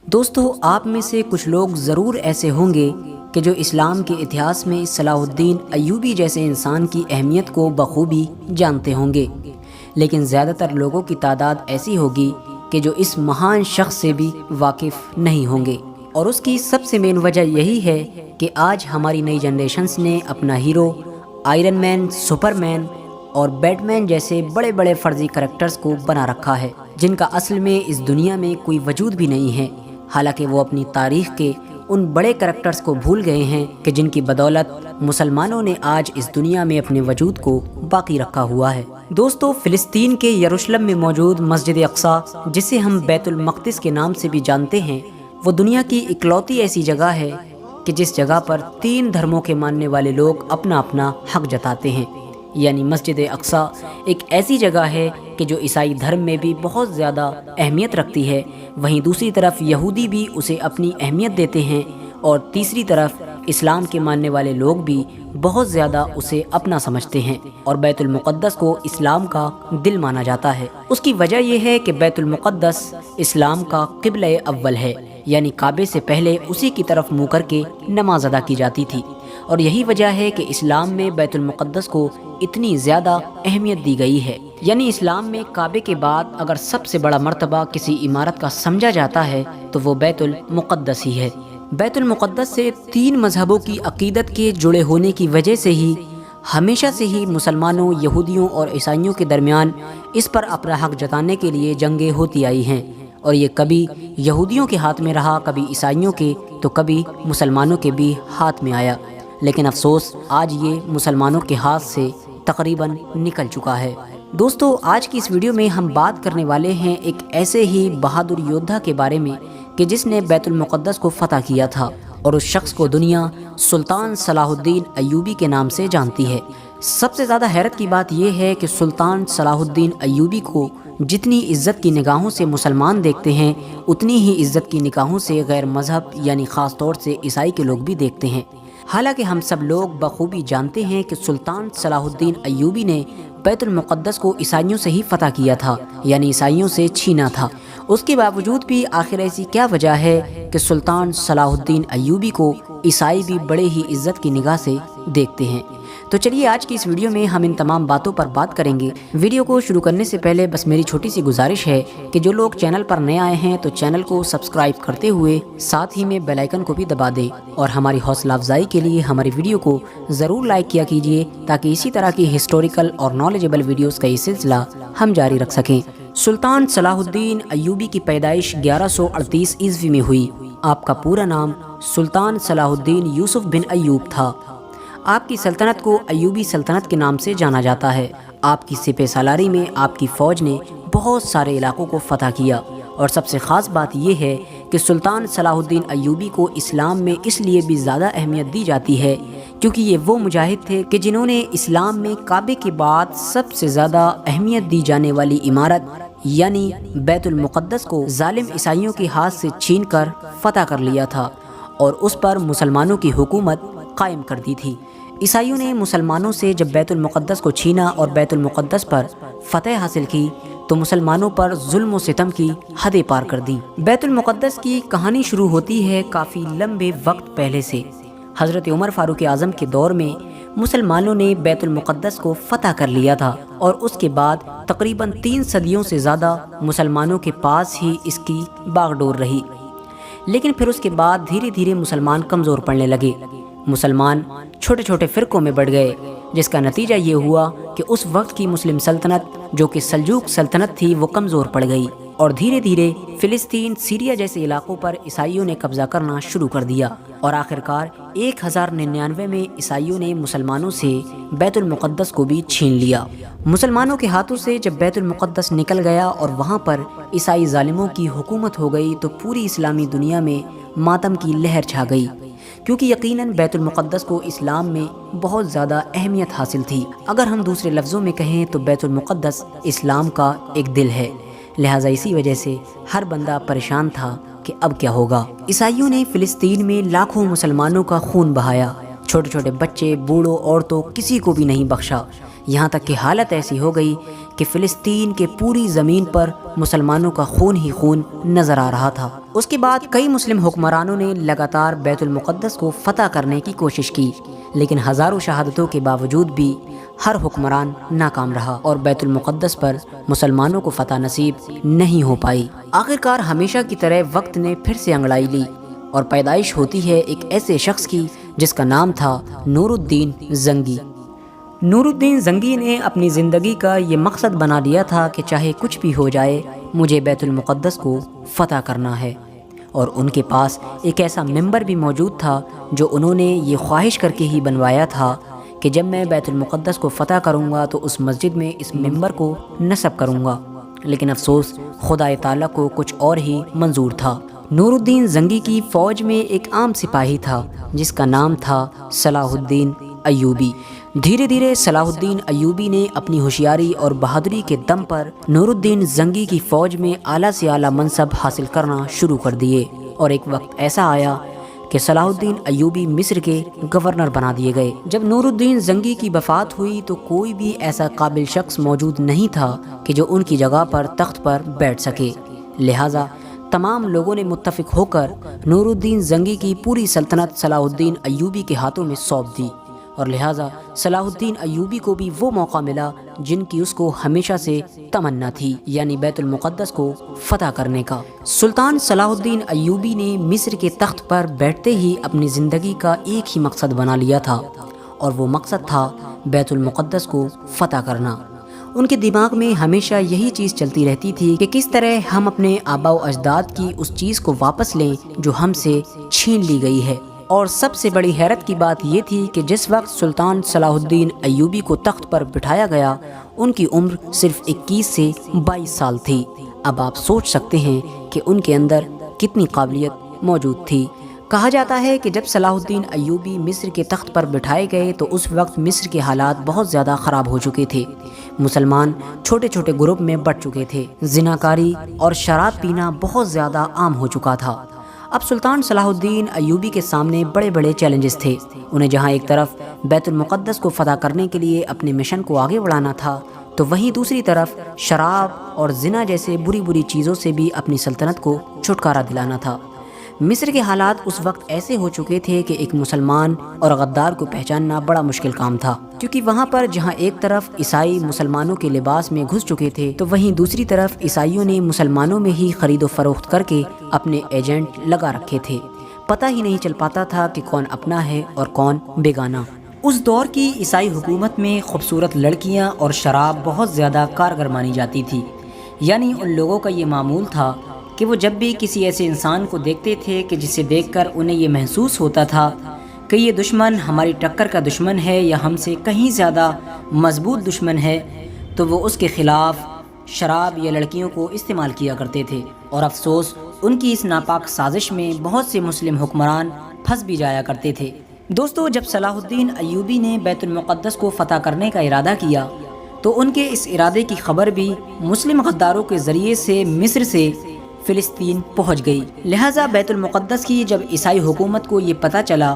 دوستو، آپ میں سے کچھ لوگ ضرور ایسے ہوں گے کہ جو اسلام کے اتہاس میں صلاح الدین ایوبی جیسے انسان کی اہمیت کو بخوبی جانتے ہوں گے، لیکن زیادہ تر لوگوں کی تعداد ایسی ہوگی کہ جو اس مہان شخص سے بھی واقف نہیں ہوں گے۔ اور اس کی سب سے مین وجہ یہی ہے کہ آج ہماری نئی جنریشنز نے اپنا ہیرو آئرن مین، سپر مین اور بیٹ مین جیسے بڑے بڑے فرضی کریکٹرز کو بنا رکھا ہے، جن کا اصل میں اس دنیا میں کوئی وجود بھی نہیں ہے۔ حالانکہ وہ اپنی تاریخ کے ان بڑے کریکٹرز کو بھول گئے ہیں کہ جن کی بدولت مسلمانوں نے آج اس دنیا میں اپنے وجود کو باقی رکھا ہوا ہے۔ دوستو، فلسطین کے یروشلم میں موجود مسجد اقصیٰ، جسے ہم بیت المقدس کے نام سے بھی جانتے ہیں، وہ دنیا کی اکلوتی ایسی جگہ ہے کہ جس جگہ پر 3 دھرموں کے ماننے والے لوگ اپنا اپنا حق جتاتے ہیں۔ یعنی مسجد اقصیٰ ایک ایسی جگہ ہے کہ جو عیسائی دھرم میں بھی بہت زیادہ اہمیت رکھتی ہے، وہیں دوسری طرف یہودی بھی اسے اپنی اہمیت دیتے ہیں، اور تیسری طرف اسلام کے ماننے والے لوگ بھی بہت زیادہ اسے اپنا سمجھتے ہیں، اور بیت المقدس کو اسلام کا دل مانا جاتا ہے۔ اس کی وجہ یہ ہے کہ بیت المقدس اسلام کا قبلہ اول ہے، یعنی کعبے سے پہلے اسی کی طرف منہ کر کے نماز ادا کی جاتی تھی، اور یہی وجہ ہے کہ اسلام میں بیت المقدس کو اتنی زیادہ اہمیت دی گئی ہے۔ یعنی اسلام میں کعبے کے بعد اگر سب سے بڑا مرتبہ کسی عمارت کا سمجھا جاتا ہے تو وہ بیت المقدس ہی ہے۔ بیت المقدس سے 3 مذہبوں کی عقیدت کے جڑے ہونے کی وجہ سے ہی ہمیشہ سے ہی مسلمانوں، یہودیوں اور عیسائیوں کے درمیان اس پر اپنا حق جتانے کے لیے جنگیں ہوتی آئی ہیں، اور یہ کبھی یہودیوں کے ہاتھ میں رہا، کبھی عیسائیوں کے، تو کبھی مسلمانوں کے بھی ہاتھ میں آیا۔ لیکن افسوس، آج یہ مسلمانوں کے ہاتھ سے تقریباً نکل چکا ہے۔ دوستو، آج کی اس ویڈیو میں ہم بات کرنے والے ہیں ایک ایسے ہی بہادر یودھا کے بارے میں کہ جس نے بیت المقدس کو فتح کیا تھا، اور اس شخص کو دنیا سلطان صلاح الدین ایوبی کے نام سے جانتی ہے۔ سب سے زیادہ حیرت کی بات یہ ہے کہ سلطان صلاح الدین ایوبی کو جتنی عزت کی نگاہوں سے مسلمان دیکھتے ہیں، اتنی ہی عزت کی نگاہوں سے غیر مذہب یعنی خاص طور سے عیسائی کے لوگ بھی دیکھتے ہیں۔ حالانکہ ہم سب لوگ بخوبی جانتے ہیں کہ سلطان صلاح الدین ایوبی نے بیت المقدس کو عیسائیوں سے ہی فتح کیا تھا، یعنی عیسائیوں سے چھینا تھا۔ اس کے باوجود بھی آخر ایسی کیا وجہ ہے کہ سلطان صلاح الدین ایوبی کو عیسائی بھی بڑے ہی عزت کی نگاہ سے دیکھتے ہیں؟ تو چلیے آج کی اس ویڈیو میں ہم ان تمام باتوں پر بات کریں گے۔ ویڈیو کو شروع کرنے سے پہلے بس میری چھوٹی سی گزارش ہے کہ جو لوگ چینل پر نئے آئے ہیں تو چینل کو سبسکرائب کرتے ہوئے ساتھ ہی میں بیل آئیکن کو بھی دبا دیں، اور ہماری حوصلہ افزائی کے لیے ہماری ویڈیو کو ضرور لائک کیا کیجیے تاکہ اسی طرح کی ہسٹوریکل اور نالجبل ویڈیوز کا یہ سلسلہ ہم جاری رکھ سکیں۔ سلطان صلاح الدین ایوبی کی پیدائش 1138 عیسوی میں ہوئی۔ آپ کا پورا نام سلطان صلاح الدین یوسف بن ایوب تھا۔ آپ کی سلطنت کو ایوبی سلطنت کے نام سے جانا جاتا ہے۔ آپ کی سپہ سالاری میں آپ کی فوج نے بہت سارے علاقوں کو فتح کیا، اور سب سے خاص بات یہ ہے کہ سلطان صلاح الدین ایوبی کو اسلام میں اس لیے بھی زیادہ اہمیت دی جاتی ہے کیونکہ یہ وہ مجاہد تھے کہ جنہوں نے اسلام میں کعبے کے بعد سب سے زیادہ اہمیت دی جانے والی عمارت یعنی بیت المقدس کو ظالم عیسائیوں کے ہاتھ سے چھین کر فتح کر لیا تھا، اور اس پر مسلمانوں کی حکومت قائم کر دی تھی۔ عیسائیوں نے مسلمانوں سے جب بیت المقدس کو چھینا اور بیت المقدس پر فتح حاصل کی تو مسلمانوں پر ظلم و ستم کی حدیں پار کر دی۔ بیت المقدس کی کہانی شروع ہوتی ہے کافی لمبے وقت پہلے سے۔ حضرت عمر فاروق اعظم کے دور میں مسلمانوں نے بیت المقدس کو فتح کر لیا تھا، اور اس کے بعد تقریباً 3 صدیوں سے زیادہ مسلمانوں کے پاس ہی اس کی باغ ڈور رہی۔ لیکن پھر اس کے بعد دھیرے دھیرے مسلمان کمزور پڑنے لگے۔ مسلمان چھوٹے چھوٹے فرقوں میں بڑھ گئے، جس کا نتیجہ یہ ہوا کہ اس وقت کی مسلم سلطنت جو کہ سلجوق سلطنت تھی وہ کمزور پڑ گئی، اور دھیرے دھیرے فلسطین، سیریا جیسے علاقوں پر عیسائیوں نے قبضہ کرنا شروع کر دیا، اور آخرکار 1099 میں عیسائیوں نے مسلمانوں سے بیت المقدس کو بھی چھین لیا۔ مسلمانوں کے ہاتھوں سے جب بیت المقدس نکل گیا اور وہاں پر عیسائی ظالموں کی حکومت ہو گئی تو پوری اسلامی دنیا میں ماتم کی لہر چھا گئی، کیونکہ یقیناً بیت المقدس کو اسلام میں بہت زیادہ اہمیت حاصل تھی۔ اگر ہم دوسرے لفظوں میں کہیں تو بیت المقدس اسلام کا ایک دل ہے، لہٰذا اسی وجہ سے ہر بندہ پریشان تھا کہ اب کیا ہوگا۔ عیسائیوں نے فلسطین میں لاکھوں مسلمانوں کا خون بہایا، چھوٹے چھوٹے بچے، بوڑھوں، عورتوں، کسی کو بھی نہیں بخشا، یہاں تک کہ حالت ایسی ہو گئی کہ فلسطین کے پوری زمین پر مسلمانوں کا خون ہی خون نظر آ رہا تھا۔ اس کے بعد کئی مسلم حکمرانوں نے لگاتار بیت المقدس کو فتح کرنے کی کوشش کی، لیکن ہزاروں شہادتوں کے باوجود بھی ہر حکمران ناکام رہا اور بیت المقدس پر مسلمانوں کو فتح نصیب نہیں ہو پائی۔ آخرکار ہمیشہ کی طرح وقت نے پھر سے انگڑائی لی اور پیدائش ہوتی ہے ایک ایسے شخص کی جس کا نام تھا نور الدین زنگی۔ نور الدین زنگی نے اپنی زندگی کا یہ مقصد بنا لیا تھا کہ چاہے کچھ بھی ہو جائے مجھے بیت المقدس کو فتح کرنا ہے، اور ان کے پاس ایک ایسا ممبر بھی موجود تھا جو انہوں نے یہ خواہش کر کے ہی بنوایا تھا کہ جب میں بیت المقدس کو فتح کروں گا تو اس مسجد میں اس ممبر کو نصب کروں گا، لیکن افسوس خدا تعالیٰ کو کچھ اور ہی منظور تھا۔ نور الدین زنگی کی فوج میں ایک عام سپاہی تھا جس کا نام تھا صلاح الدین ایوبی۔ دھیرے دھیرے صلاح الدین ایوبی نے اپنی ہوشیاری اور بہادری کے دم پر نور الدین زنگی کی فوج میں اعلیٰ سے اعلیٰ منصب حاصل کرنا شروع کر دیے، اور ایک وقت ایسا آیا کہ صلاح الدین ایوبی مصر کے گورنر بنا دیے گئے۔ جب نور الدین زنگی کی وفات ہوئی تو کوئی بھی ایسا قابل شخص موجود نہیں تھا کہ جو ان کی جگہ پر تخت پر بیٹھ سکے، لہٰذا تمام لوگوں نے متفق ہو کر نور الدین زنگی کی پوری سلطنت صلاح الدین ایوبی کے ہاتھوں میں سونپ دی، اور لہٰذا صلاح الدین ایوبی کو بھی وہ موقع ملا جن کی اس کو ہمیشہ سے تمنا تھی، یعنی بیت المقدس کو فتح کرنے کا۔ سلطان صلاح الدین ایوبی نے مصر کے تخت پر بیٹھتے ہی اپنی زندگی کا ایک ہی مقصد بنا لیا تھا، اور وہ مقصد تھا بیت المقدس کو فتح کرنا۔ ان کے دماغ میں ہمیشہ یہی چیز چلتی رہتی تھی کہ کس طرح ہم اپنے آباء و اجداد کی اس چیز کو واپس لیں جو ہم سے چھین لی گئی ہے۔ اور سب سے بڑی حیرت کی بات یہ تھی کہ جس وقت سلطان صلاح الدین ایوبی کو تخت پر بٹھایا گیا ان کی عمر صرف 21 سے 22 سال تھی۔ اب آپ سوچ سکتے ہیں کہ ان کے اندر کتنی قابلیت موجود تھی۔ کہا جاتا ہے کہ جب صلاح الدین ایوبی مصر کے تخت پر بٹھائے گئے تو اس وقت مصر کے حالات بہت زیادہ خراب ہو چکے تھے۔ مسلمان چھوٹے چھوٹے گروپ میں بٹ چکے تھے، زناکاری اور شراب پینا بہت زیادہ عام ہو چکا تھا۔ اب سلطان صلاح الدین ایوبی کے سامنے بڑے بڑے چیلنجز تھے۔ انہیں جہاں ایک طرف بیت المقدس کو فتح کرنے کے لیے اپنے مشن کو آگے بڑھانا تھا، تو وہیں دوسری طرف شراب اور زنا جیسے بری بری چیزوں سے بھی اپنی سلطنت کو چھٹکارا دلانا تھا۔ مصر کے حالات اس وقت ایسے ہو چکے تھے کہ ایک مسلمان اور غدار کو پہچاننا بڑا مشکل کام تھا، کیونکہ وہاں پر جہاں ایک طرف عیسائی مسلمانوں کے لباس میں گھس چکے تھے تو وہیں دوسری طرف عیسائیوں نے مسلمانوں میں ہی خرید و فروخت کر کے اپنے ایجنٹ لگا رکھے تھے۔ پتہ ہی نہیں چل پاتا تھا کہ کون اپنا ہے اور کون بیگانہ۔ اس دور کی عیسائی حکومت میں خوبصورت لڑکیاں اور شراب بہت زیادہ کارگر مانی جاتی تھی، یعنی ان لوگوں کا یہ معمول تھا کہ وہ جب بھی کسی ایسے انسان کو دیکھتے تھے کہ جسے دیکھ کر انہیں یہ محسوس ہوتا تھا کہ یہ دشمن ہماری ٹکر کا دشمن ہے یا ہم سے کہیں زیادہ مضبوط دشمن ہے، تو وہ اس کے خلاف شراب یا لڑکیوں کو استعمال کیا کرتے تھے۔ اور افسوس ان کی اس ناپاک سازش میں بہت سے مسلم حکمران پھنس بھی جایا کرتے تھے۔ دوستو، جب صلاح الدین ایوبی نے بیت المقدس کو فتح کرنے کا ارادہ کیا تو ان کے اس ارادے کی خبر بھی مسلم غداروں کے ذریعے سے مصر سے فلسطین پہنچ گئی۔ لہٰذا بیت المقدس کی جب عیسائی حکومت کو یہ پتہ چلا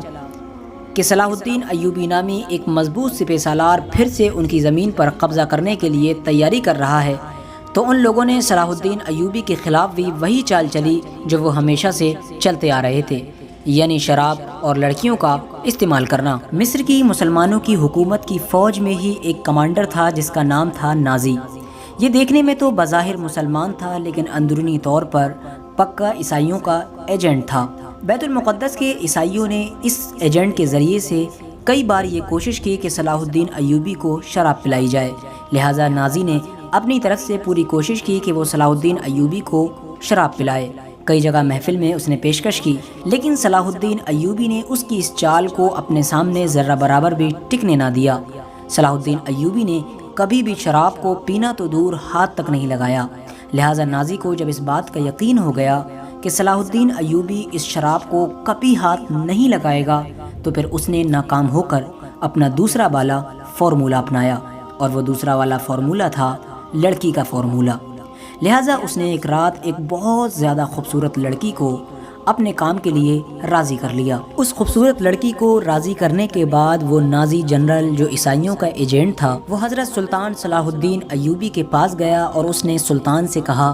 کہ صلاح الدین ایوبی نامی ایک مضبوط سپہ سالار پھر سے ان کی زمین پر قبضہ کرنے کے لیے تیاری کر رہا ہے، تو ان لوگوں نے صلاح الدین ایوبی کے خلاف بھی وہی چال چلی جو وہ ہمیشہ سے چلتے آ رہے تھے، یعنی شراب اور لڑکیوں کا استعمال کرنا۔ مصر کی مسلمانوں کی حکومت کی فوج میں ہی ایک کمانڈر تھا جس کا نام تھا نازی۔ یہ دیکھنے میں تو بظاہر مسلمان تھا لیکن اندرونی طور پر پکا عیسائیوں کا ایجنٹ تھا۔ بیت المقدس کے عیسائیوں نے اس ایجنٹ کے ذریعے سے کئی بار یہ کوشش کی کہ صلاح الدین ایوبی کو شراب پلائی جائے، لہٰذا نازی نے اپنی طرف سے پوری کوشش کی کہ وہ صلاح الدین ایوبی کو شراب پلائے۔ کئی جگہ محفل میں اس نے پیشکش کی، لیکن صلاح الدین ایوبی نے اس کی اس چال کو اپنے سامنے ذرہ برابر بھی ٹکنے نہ دیا۔ صلاح الدین ایوبی نے کبھی بھی شراب کو پینا تو دور ہاتھ تک نہیں لگایا، لہٰذا نازی کو جب اس بات کا یقین ہو گیا کہ صلاح الدین ایوبی اس شراب کو کبھی ہاتھ نہیں لگائے گا تو پھر اس نے ناکام ہو کر اپنا دوسرا والا فارمولہ اپنایا، اور وہ دوسرا والا فارمولہ تھا لڑکی کا فارمولہ۔ لہٰذا اس نے ایک رات ایک بہت زیادہ خوبصورت لڑکی کو اپنے کام کے لیے راضی کر لیا۔ اس خوبصورت لڑکی کو راضی کرنے کے بعد وہ نازی جنرل جو عیسائیوں کا ایجنٹ تھا وہ حضرت سلطان صلاح الدین ایوبی کے پاس گیا اور اس نے سلطان سے کہا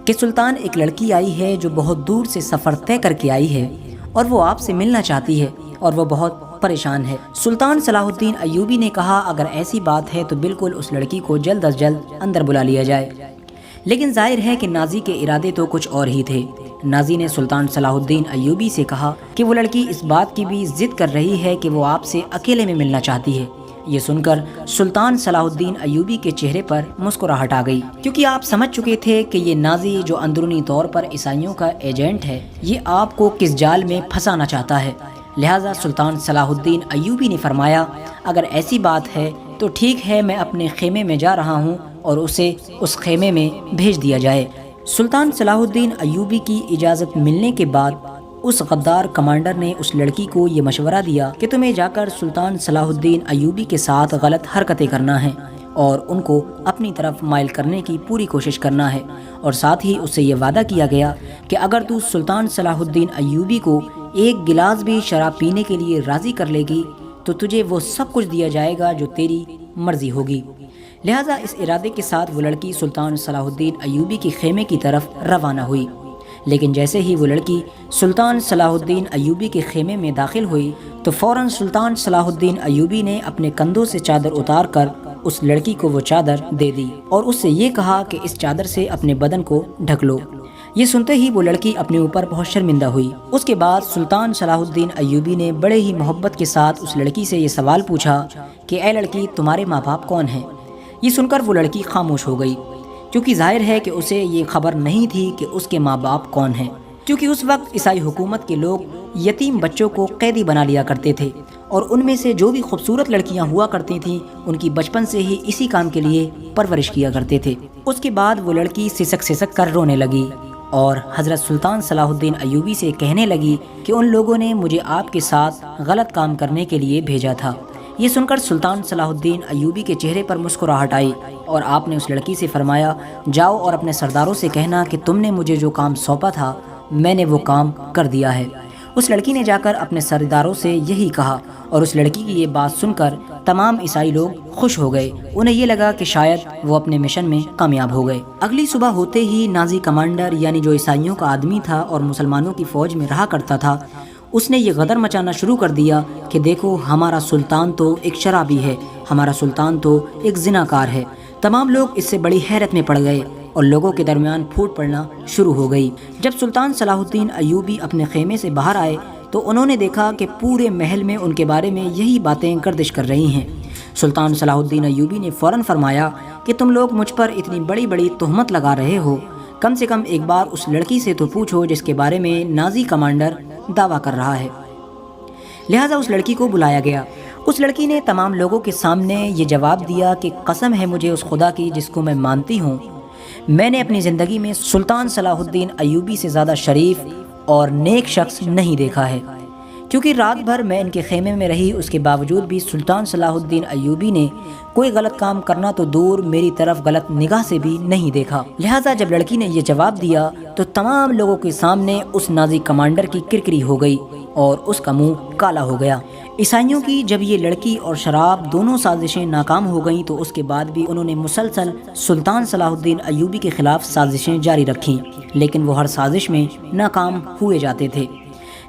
کہ سلطان، ایک لڑکی آئی ہے جو بہت دور سے سفر طے کر کے آئی ہے اور وہ آپ سے ملنا چاہتی ہے اور وہ بہت پریشان ہے۔ سلطان صلاح الدین ایوبی نے کہا اگر ایسی بات ہے تو بالکل اس لڑکی کو جلد از جلد اندر بلا لیا جائے، لیکن ظاہر ہے کہ نازی کے ارادے تو کچھ اور ہی تھے۔ نازی نے سلطان صلاح الدین ایوبی سے کہا کہ وہ لڑکی اس بات کی بھی ضد کر رہی ہے کہ وہ آپ سے اکیلے میں ملنا چاہتی ہے۔ یہ سن کر سلطان صلاح الدین ایوبی کے چہرے پر مسکراہٹ آ گئی، کیونکہ آپ سمجھ چکے تھے کہ یہ نازی جو اندرونی طور پر عیسائیوں کا ایجنٹ ہے یہ آپ کو کس جال میں پھنسانا چاہتا ہے۔ لہٰذا سلطان صلاح الدین ایوبی نے فرمایا اگر ایسی بات ہے تو ٹھیک ہے، میں اپنے خیمے میں جا رہا ہوں اور اسے اس خیمے میں بھیج دیا جائے۔ سلطان صلاح الدین ایوبی کی اجازت ملنے کے بعد اس غدار کمانڈر نے اس لڑکی کو یہ مشورہ دیا کہ تمہیں جا کر سلطان صلاح الدین ایوبی کے ساتھ غلط حرکتیں کرنا ہیں اور ان کو اپنی طرف مائل کرنے کی پوری کوشش کرنا ہے، اور ساتھ ہی اس سے یہ وعدہ کیا گیا کہ اگر تو سلطان صلاح الدین ایوبی کو ایک گلاس بھی شراب پینے کے لیے راضی کر لے گی تو تجھے وہ سب کچھ دیا جائے گا جو تیری مرضی ہوگی۔ لہٰذا اس ارادے کے ساتھ وہ لڑکی سلطان صلاح الدین ایوبی کے خیمے کی طرف روانہ ہوئی، لیکن جیسے ہی وہ لڑکی سلطان صلاح الدین ایوبی کے خیمے میں داخل ہوئی تو فوراً سلطان صلاح الدین ایوبی نے اپنے کندھوں سے چادر اتار کر اس لڑکی کو وہ چادر دے دی اور اس سے یہ کہا کہ اس چادر سے اپنے بدن کو ڈھک لو۔ یہ سنتے ہی وہ لڑکی اپنے اوپر بہت شرمندہ ہوئی۔ اس کے بعد سلطان صلاح الدین ایوبی نے بڑے ہی محبت کے ساتھ اس لڑکی سے یہ سوال پوچھا کہ اے لڑکی، تمہارے ماں باپ کون ہیں؟ یہ سن کر وہ لڑکی خاموش ہو گئی، کیونکہ ظاہر ہے کہ اسے یہ خبر نہیں تھی کہ اس کے ماں باپ کون ہیں، کیونکہ اس وقت عیسائی حکومت کے لوگ یتیم بچوں کو قیدی بنا لیا کرتے تھے اور ان میں سے جو بھی خوبصورت لڑکیاں ہوا کرتی تھیں ان کی بچپن سے ہی اسی کام کے لیے پرورش کیا کرتے تھے۔ اس کے بعد وہ لڑکی سسک سسک کر رونے لگی اور حضرت سلطان صلاح الدین ایوبی سے کہنے لگی کہ ان لوگوں نے مجھے آپ کے ساتھ غلط کام کرنے کے لیے بھیجا تھا۔ یہ سن کر سلطان صلاح الدین ایوبی کے چہرے پر مسکراہٹ آئی اور آپ نے اس لڑکی سے فرمایا جاؤ اور اپنے سرداروں سے کہنا کہ تم نے مجھے جو کام سونپا تھا میں نے وہ کام کر دیا ہے۔ اس لڑکی نے جا کر اپنے سرداروں سے یہی کہا اور اس لڑکی کی یہ بات سن کر تمام عیسائی لوگ خوش ہو گئے۔ انہیں یہ لگا کہ شاید وہ اپنے مشن میں کامیاب ہو گئے۔ اگلی صبح ہوتے ہی نازی کمانڈر یعنی جو عیسائیوں کا آدمی تھا اور مسلمانوں کی فوج میں رہا کرتا تھا اس نے یہ غدر مچانا شروع کر دیا کہ دیکھو ہمارا سلطان تو ایک شرابی ہے، ہمارا سلطان تو ایک زناکار ہے۔ تمام لوگ اس سے بڑی حیرت میں پڑ گئے اور لوگوں کے درمیان پھوٹ پڑنا شروع ہو گئی۔ جب سلطان صلاح الدین ایوبی اپنے خیمے سے باہر آئے تو انہوں نے دیکھا کہ پورے محل میں ان کے بارے میں یہی باتیں گردش کر رہی ہیں۔ سلطان صلاح الدین ایوبی نے فوراً فرمایا کہ تم لوگ مجھ پر اتنی بڑی بڑی تہمت لگا رہے ہو، کم سے کم ایک بار اس لڑکی سے تو پوچھو جس کے بارے میں نازی کمانڈر دعویٰ کر رہا ہے۔ لہٰذا اس لڑکی کو بلایا گیا۔ اس لڑکی نے تمام لوگوں کے سامنے یہ جواب دیا کہ قسم ہے مجھے اس خدا کی جس کو میں مانتی ہوں، میں نے اپنی زندگی میں سلطان صلاح الدین ایوبی سے زیادہ شریف اور نیک شخص نہیں دیکھا ہے، کیونکہ رات بھر میں ان کے خیمے میں رہی، اس کے باوجود بھی سلطان صلاح الدین ایوبی نے کوئی غلط کام کرنا تو دور میری طرف غلط نگاہ سے بھی نہیں دیکھا۔ لہٰذا جب لڑکی نے یہ جواب دیا تو تمام لوگوں کے سامنے اس نازی کمانڈر کی کرکری ہو گئی اور اس کا منہ کالا ہو گیا۔ عیسائیوں کی جب یہ لڑکی اور شراب دونوں سازشیں ناکام ہو گئیں تو اس کے بعد بھی انہوں نے مسلسل سلطان صلاح الدین ایوبی کے خلاف سازشیں جاری رکھیں، لیکن وہ ہر سازش میں ناکام ہوئے جاتے تھے۔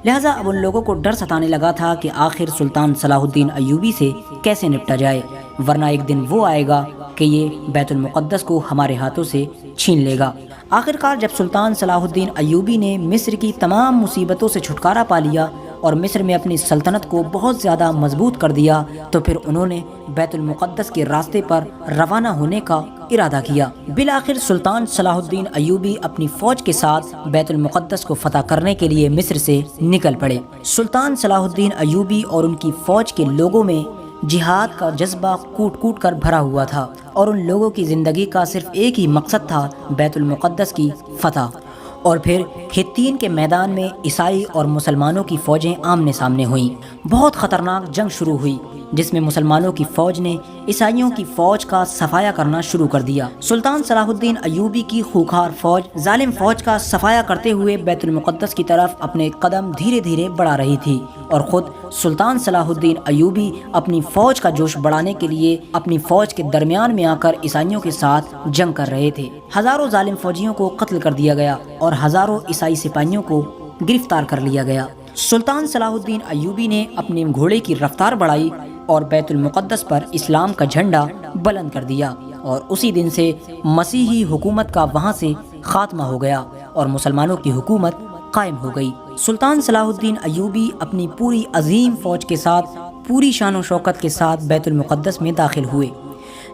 لہٰذا اب ان لوگوں کو ڈر ستانے لگا تھا کہ آخر سلطان صلاح الدین ایوبی سے کیسے نپٹا جائے، ورنہ ایک دن وہ آئے گا کہ یہ بیت المقدس کو ہمارے ہاتھوں سے چھین لے گا۔ آخرکار جب سلطان صلاح الدین ایوبی نے مصر کی تمام مصیبتوں سے چھٹکارا پا لیا اور مصر میں اپنی سلطنت کو بہت زیادہ مضبوط کر دیا تو پھر انہوں نے بیت المقدس کے راستے پر روانہ ہونے کا ارادہ کیا۔ بالآخر سلطان صلاح الدین ایوبی اپنی فوج کے ساتھ بیت المقدس کو فتح کرنے کے لیے مصر سے نکل پڑے۔ سلطان صلاح الدین ایوبی اور ان کی فوج کے لوگوں میں جہاد کا جذبہ کوٹ کوٹ کر بھرا ہوا تھا اور ان لوگوں کی زندگی کا صرف ایک ہی مقصد تھا، بیت المقدس کی فتح۔ اور پھر ہتین کے میدان میں عیسائی اور مسلمانوں کی فوجیں آمنے سامنے ہوئیں۔ بہت خطرناک جنگ شروع ہوئی جس میں مسلمانوں کی فوج نے عیسائیوں کی فوج کا صفایا کرنا شروع کر دیا۔ سلطان صلاح الدین ایوبی کی خوکھار فوج ظالم فوج کا صفایا کرتے ہوئے بیت المقدس کی طرف اپنے قدم دھیرے دھیرے بڑھا رہی تھی، اور خود سلطان صلاح الدین ایوبی اپنی فوج کا جوش بڑھانے کے لیے اپنی فوج کے درمیان میں آ کر عیسائیوں کے ساتھ جنگ کر رہے تھے۔ ہزاروں ظالم فوجیوں کو قتل کر دیا گیا اور ہزاروں عیسائی سپاہیوں کو گرفتار کر لیا گیا۔ سلطان صلاح الدین ایوبی نے اپنے گھوڑے کی رفتار بڑھائی اور بیت المقدس پر اسلام کا جھنڈا بلند کر دیا، اور اسی دن سے مسیحی حکومت کا وہاں سے خاتمہ ہو گیا اور مسلمانوں کی حکومت قائم ہو گئی۔ سلطان صلاح الدین ایوبی اپنی پوری عظیم فوج کے ساتھ پوری شان و شوکت کے ساتھ بیت المقدس میں داخل ہوئے۔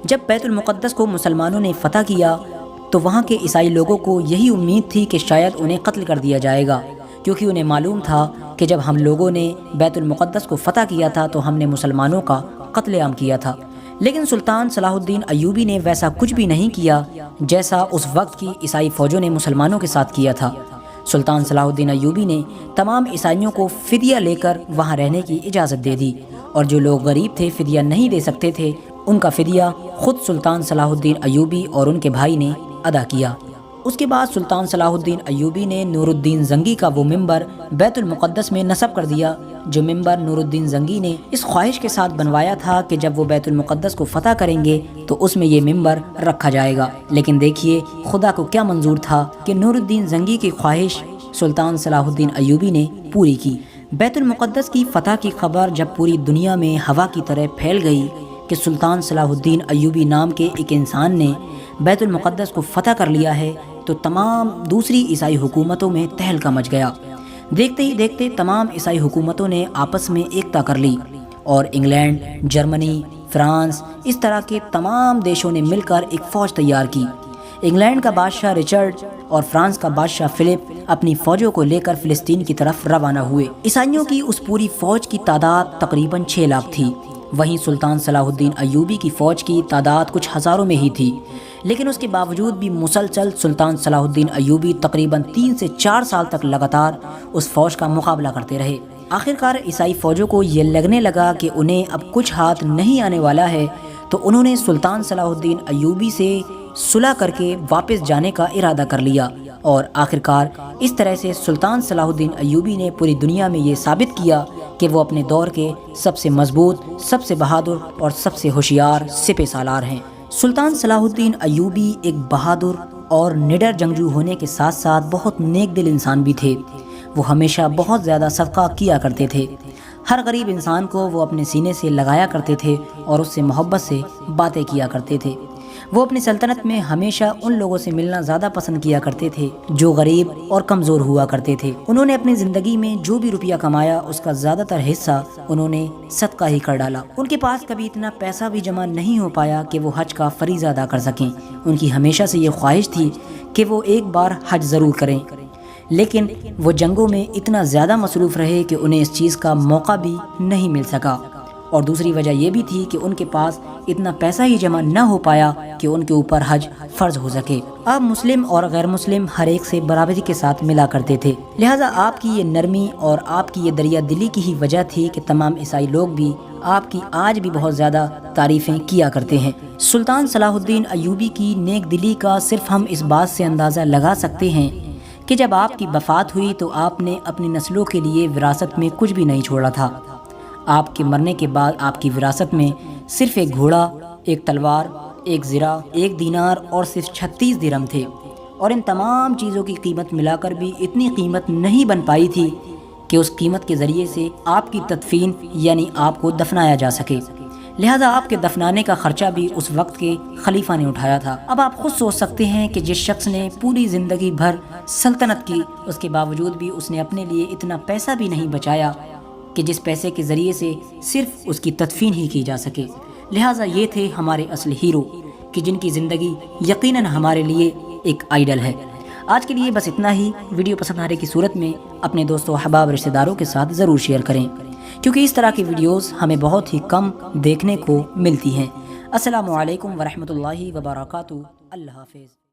جب بیت المقدس کو مسلمانوں نے فتح کیا تو وہاں کے عیسائی لوگوں کو یہی امید تھی کہ شاید انہیں قتل کر دیا جائے گا، کیونکہ انہیں معلوم تھا کہ جب ہم لوگوں نے بیت المقدس کو فتح کیا تھا تو ہم نے مسلمانوں کا قتل عام کیا تھا۔ لیکن سلطان صلاح الدین ایوبی نے ویسا کچھ بھی نہیں کیا جیسا اس وقت کی عیسائی فوجوں نے مسلمانوں کے ساتھ کیا تھا۔ سلطان صلاح الدین ایوبی نے تمام عیسائیوں کو فدیہ لے کر وہاں رہنے کی اجازت دے دی، اور جو لوگ غریب تھے، فدیہ نہیں دے سکتے تھے، ان کا فدیہ خود سلطان صلاح الدین ایوبی اور ان کے بھائی نے ادا کیا۔ اس کے بعد سلطان صلاح الدین ایوبی نے نور الدین زنگی کا وہ ممبر بیت المقدس میں نصب کر دیا، جو ممبر نور الدین زنگی نے اس خواہش کے ساتھ بنوایا تھا کہ جب وہ بیت المقدس کو فتح کریں گے تو اس میں یہ ممبر رکھا جائے گا۔ لیکن دیکھیے خدا کو کیا منظور تھا کہ نور الدین زنگی کی خواہش سلطان صلاح الدین ایوبی نے پوری کی۔ بیت المقدس کی فتح کی خبر جب پوری دنیا میں ہوا کی طرح پھیل گئی کہ سلطان صلاح الدین ایوبی نام کے ایک انسان نے بیت المقدس کو فتح کر لیا ہے، تو تمام دوسری عیسائی حکومتوں میں تہلکہ مچ گیا۔ دیکھتے ہی دیکھتے تمام عیسائی حکومتوں نے آپس میں ایکتا کر لی، اور انگلینڈ، جرمنی، فرانس، اس طرح کے تمام دیشوں نے مل کر ایک فوج تیار کی۔ انگلینڈ کا بادشاہ رچرڈ اور فرانس کا بادشاہ فلپ اپنی فوجوں کو لے کر فلسطین کی طرف روانہ ہوئے۔ عیسائیوں کی اس پوری فوج کی تعداد تقریباً 6 لاکھ تھی۔ وہیں سلطان صلاح الدین ایوبی کی فوج کی تعداد کچھ ہزاروں میں ہی تھی، لیکن اس کے باوجود بھی مسلسل سلطان صلاح الدین ایوبی تقریباً 3 سے 4 سال تک لگاتار اس فوج کا مقابلہ کرتے رہے۔ آخرکار عیسائی فوجوں کو یہ لگنے لگا کہ انہیں اب کچھ ہاتھ نہیں آنے والا ہے، تو انہوں نے سلطان صلاح الدین ایوبی سے صلح کر کے واپس جانے کا ارادہ کر لیا، اور آخرکار اس طرح سے سلطان صلاح الدین ایوبی نے پوری دنیا میں یہ ثابت کیا کہ وہ اپنے دور کے سب سے مضبوط، سب سے بہادر اور سب سے ہوشیار سپہ سالار ہیں۔ سلطان صلاح الدین ایوبی ایک بہادر اور نڈر جنگجو ہونے کے ساتھ ساتھ بہت نیک دل انسان بھی تھے۔ وہ ہمیشہ بہت زیادہ صدقہ کیا کرتے تھے۔ ہر غریب انسان کو وہ اپنے سینے سے لگایا کرتے تھے اور اس سے محبت سے باتیں کیا کرتے تھے۔ وہ اپنی سلطنت میں ہمیشہ ان لوگوں سے ملنا زیادہ پسند کیا کرتے تھے جو غریب اور کمزور ہوا کرتے تھے۔ انہوں نے اپنی زندگی میں جو بھی روپیہ کمایا اس کا زیادہ تر حصہ انہوں نے صدقہ ہی کر ڈالا۔ ان کے پاس کبھی اتنا پیسہ بھی جمع نہیں ہو پایا کہ وہ حج کا فریضہ ادا کر سکیں۔ ان کی ہمیشہ سے یہ خواہش تھی کہ وہ ایک بار حج ضرور کریں، لیکن وہ جنگوں میں اتنا زیادہ مصروف رہے کہ انہیں اس چیز کا موقع بھی نہیں مل سکا، اور دوسری وجہ یہ بھی تھی کہ ان کے پاس اتنا پیسہ ہی جمع نہ ہو پایا کہ ان کے اوپر حج فرض ہو سکے۔ اب مسلم اور غیر مسلم ہر ایک سے برابری کے ساتھ ملا کرتے تھے، لہٰذا آپ کی یہ نرمی اور آپ کی یہ دریا دلی کی ہی وجہ تھی کہ تمام عیسائی لوگ بھی آپ کی آج بھی بہت زیادہ تعریفیں کیا کرتے ہیں۔ سلطان صلاح الدین ایوبی کی نیک دلی کا صرف ہم اس بات سے اندازہ لگا سکتے ہیں کہ جب آپ کی وفات ہوئی تو آپ نے اپنی نسلوں کے لیے وراثت میں کچھ بھی نہیں چھوڑا تھا۔ آپ کے مرنے کے بعد آپ کی وراثت میں صرف ایک گھوڑا، ایک تلوار، ایک زرہ، ایک دینار اور صرف 36 درہم تھے، اور ان تمام چیزوں کی قیمت ملا کر بھی اتنی قیمت نہیں بن پائی تھی کہ اس قیمت کے ذریعے سے آپ کی تدفین یعنی آپ کو دفنایا جا سکے۔ لہذا آپ کے دفنانے کا خرچہ بھی اس وقت کے خلیفہ نے اٹھایا تھا۔ اب آپ خود سوچ سکتے ہیں کہ جس شخص نے پوری زندگی بھر سلطنت کی، اس کے باوجود بھی اس نے اپنے لیے اتنا پیسہ بھی نہیں بچایا کہ جس پیسے کے ذریعے سے صرف اس کی تدفین ہی کی جا سکے۔ لہٰذا یہ تھے ہمارے اصل ہیرو کہ جن کی زندگی یقیناً ہمارے لیے ایک آئیڈل ہے۔ آج کے لیے بس اتنا ہی۔ ویڈیو پسند آنے کی صورت میں اپنے دوستوں، احباب، رشتہ داروں کے ساتھ ضرور شیئر کریں، کیونکہ اس طرح کی ویڈیوز ہمیں بہت ہی کم دیکھنے کو ملتی ہیں۔ السلام علیکم ورحمۃ اللہ وبرکاتہ۔ اللہ حافظ۔